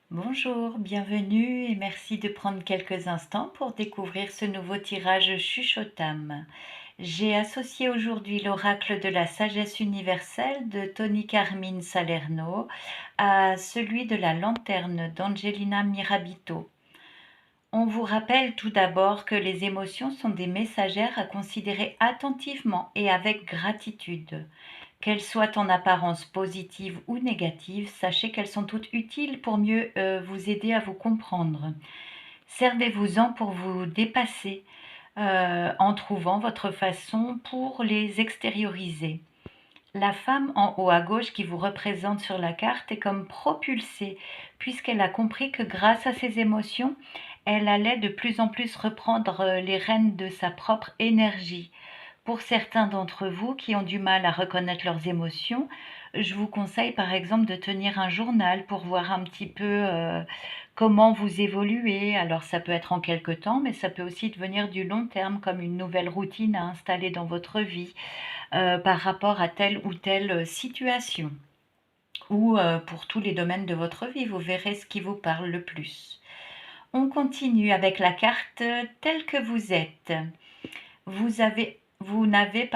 Bonjour, bienvenue et merci de prendre quelques instants pour découvrir ce nouveau tirage Chuchotam. J'ai associé aujourd'hui l'oracle de la sagesse universelle de Tony Carmine Salerno à celui de la lanterne d'Angelina Mirabito. On vous rappelle tout d'abord que les émotions sont des messagères à considérer attentivement et avec gratitude. Qu'elles soient en apparence positives ou négatives, sachez qu'elles sont toutes utiles pour mieux vous aider à vous comprendre. Servez-vous-en pour vous dépasser en trouvant votre façon pour les extérioriser. La femme en haut à gauche qui vous représente sur la carte est comme propulsée, puisqu'elle a compris que grâce à ses émotions, elle allait de plus en plus reprendre les rênes de sa propre énergie. Pour certains d'entre vous qui ont du mal à reconnaître leurs émotions, je vous conseille par exemple de tenir un journal pour voir un petit peu comment vous évoluez. Alors ça peut être en quelque temps, mais ça peut aussi devenir du long terme comme une nouvelle routine à installer dans votre vie par rapport à telle ou telle situation. Ou pour tous les domaines de votre vie, vous verrez ce qui vous parle le plus. On continue avec la carte telle que vous êtes. Vous n'avez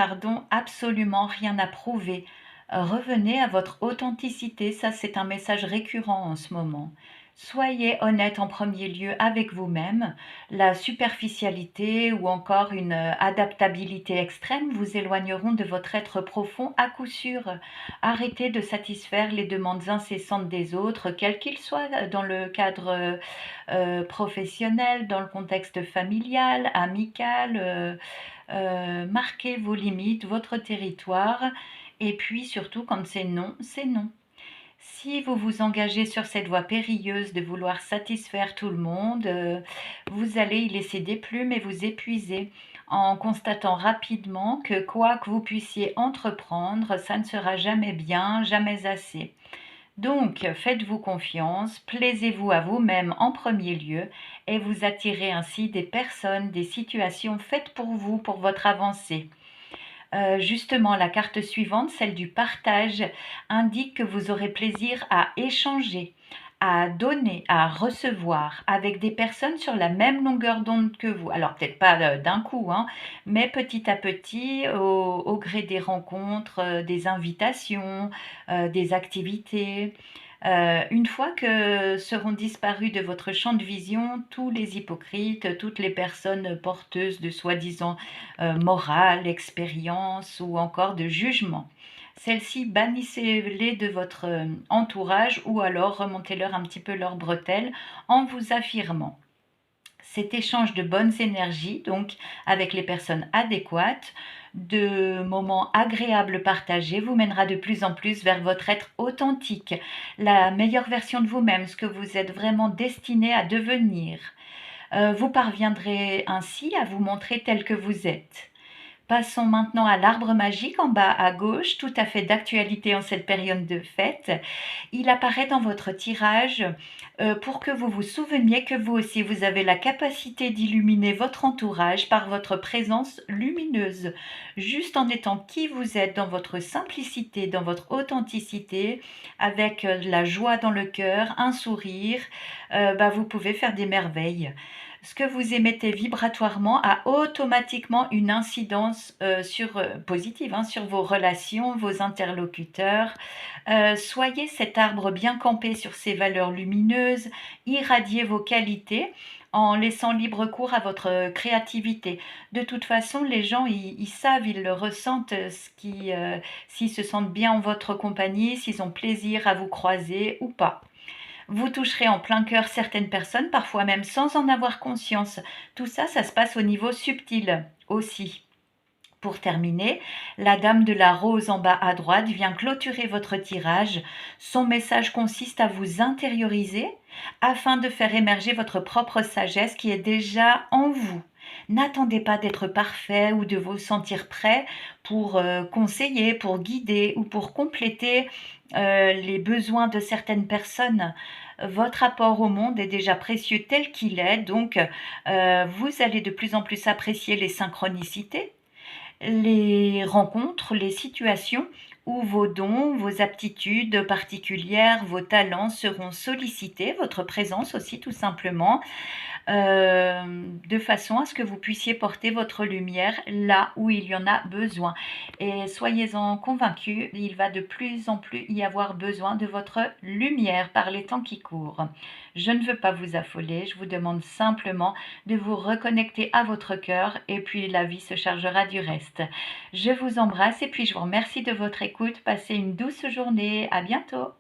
absolument rien à prouver. Revenez à votre authenticité, ça c'est un message récurrent en ce moment. Soyez honnête en premier lieu avec vous-même. La superficialité ou encore une adaptabilité extrême vous éloigneront de votre être profond à coup sûr. Arrêtez de satisfaire les demandes incessantes des autres, quels qu'ils soient dans le cadre professionnel, dans le contexte familial, amical. Marquez vos limites, votre territoire, et puis surtout quand c'est non, c'est non. Si vous vous engagez sur cette voie périlleuse de vouloir satisfaire tout le monde, vous allez y laisser des plumes et vous épuiser en constatant rapidement que quoi que vous puissiez entreprendre, ça ne sera jamais bien, jamais assez. Donc, faites-vous confiance, plaisez-vous à vous-même en premier lieu et vous attirez ainsi des personnes, des situations faites pour vous, pour votre avancée. Justement, la carte suivante, celle du partage, indique que vous aurez plaisir à échanger, à donner, à recevoir avec des personnes sur la même longueur d'onde que vous. Alors peut-être pas d'un coup, hein, mais petit à petit, au gré des rencontres, des invitations, des activités. Une fois que seront disparus de votre champ de vision tous les hypocrites, toutes les personnes porteuses de soi-disant morale, expérience ou encore de jugement. Celles-ci, bannissez-les de votre entourage ou alors remontez-leur un petit peu leurs bretelles en vous affirmant. Cet échange de bonnes énergies, donc avec les personnes adéquates, de moments agréables partagés, vous mènera de plus en plus vers votre être authentique, la meilleure version de vous-même, ce que vous êtes vraiment destiné à devenir. Vous parviendrez ainsi à vous montrer tel que vous êtes. Passons maintenant à l'arbre magique en bas à gauche, tout à fait d'actualité en cette période de fête. Il apparaît dans votre tirage pour que vous vous souveniez que vous aussi, vous avez la capacité d'illuminer votre entourage par votre présence lumineuse. Juste en étant qui vous êtes dans votre simplicité, dans votre authenticité, avec la joie dans le cœur, un sourire, vous pouvez faire des merveilles. Ce que vous émettez vibratoirement a automatiquement une incidence positive sur vos relations, vos interlocuteurs. Soyez cet arbre bien campé sur ses valeurs lumineuses, irradiez vos qualités en laissant libre cours à votre créativité. De toute façon, les gens, ils savent, ils le ressentent, s'ils se sentent bien en votre compagnie, s'ils ont plaisir à vous croiser ou pas. Vous toucherez en plein cœur certaines personnes, parfois même sans en avoir conscience. Tout ça, ça se passe au niveau subtil aussi. Pour terminer, la dame de la rose en bas à droite vient clôturer votre tirage. Son message consiste à vous intérioriser afin de faire émerger votre propre sagesse qui est déjà en vous. N'attendez pas d'être parfait ou de vous sentir prêt pour conseiller, pour guider ou pour compléter les besoins de certaines personnes. Votre apport au monde est déjà précieux tel qu'il est, donc vous allez de plus en plus apprécier les synchronicités, les rencontres, les situations où vos dons, vos aptitudes particulières, vos talents seront sollicités, votre présence aussi tout simplement, de façon à ce que vous puissiez porter votre lumière là où il y en a besoin. Et soyez-en convaincus, il va de plus en plus y avoir besoin de votre lumière par les temps qui courent. Je ne veux pas vous affoler, je vous demande simplement de vous reconnecter à votre cœur et puis la vie se chargera du reste. Je vous embrasse et puis je vous remercie de votre écoute. Passez une douce journée. À bientôt.